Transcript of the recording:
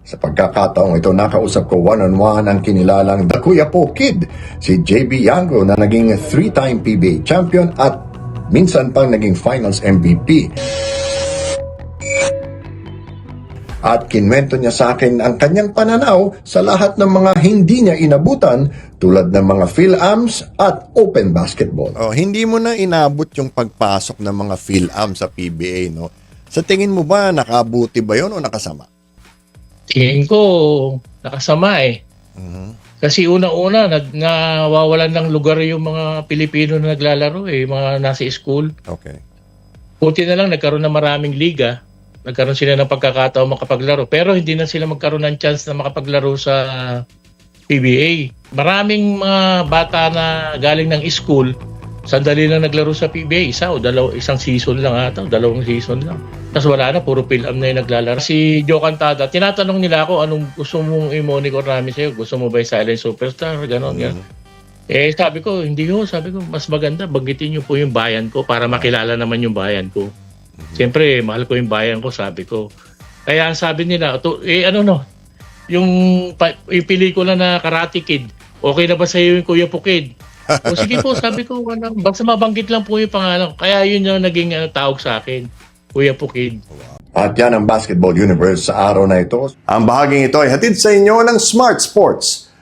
Sa pagkakataong ito, nakausap ko one-on-one ang kinilalang The Kuya Po Kid, si JB Yango na naging 3-time PBA champion at minsan pang naging finals MVP. At kinwento niya sa akin ang kanyang pananaw sa lahat ng mga hindi niya inabutan tulad ng mga PhilAms at Open Basketball. Hindi mo na inabot yung pagpasok ng mga PhilAm sa PBA, no? Sa tingin mo ba, nakabuti ba yun o nakasama? Tingin ko, nakasama eh. Kasi unang-una, nawawalan ng lugar yung mga Pilipino na naglalaro eh, mga nasa school. Okay. Buti na lang, nagkaroon na maraming liga. Nagkaroon sila ng pagkakataon makapaglaro. Pero hindi na sila magkaroon ng chance na makapaglaro sa PBA. Maraming mga bata na galing ng school, sandali lang naglaro sa PBA. Isang season lang ata, dalawang season lang. Tapos wala na, puro PhilAm na yung naglalaro. Si Joe Cantada, tinatanong nila ako, anong gusto mong i-monitor namin sa'yo? Gusto mo ba yung Silent Superstar? Ganon, ganon. Sabi ko, hindi ho. Sabi ko, mas maganda, banggitin niyo po yung bayan ko para makilala naman yung bayan ko. Siyempre, mahal ko yung bayan ko, sabi ko. Kaya sabi nila, yung pelikula na Karate Kid, okay na ba sa'yo yung Kuya Po Kid? O sige po, sabi ko, basta mabanggit lang po yung pangalan. Kaya yun yung naging tawag sa akin, Kuya Po Kid. At yan ang Basketball Universe sa araw na ito. Ang bahaging ito ay hatid sa inyo ng Smart Sports.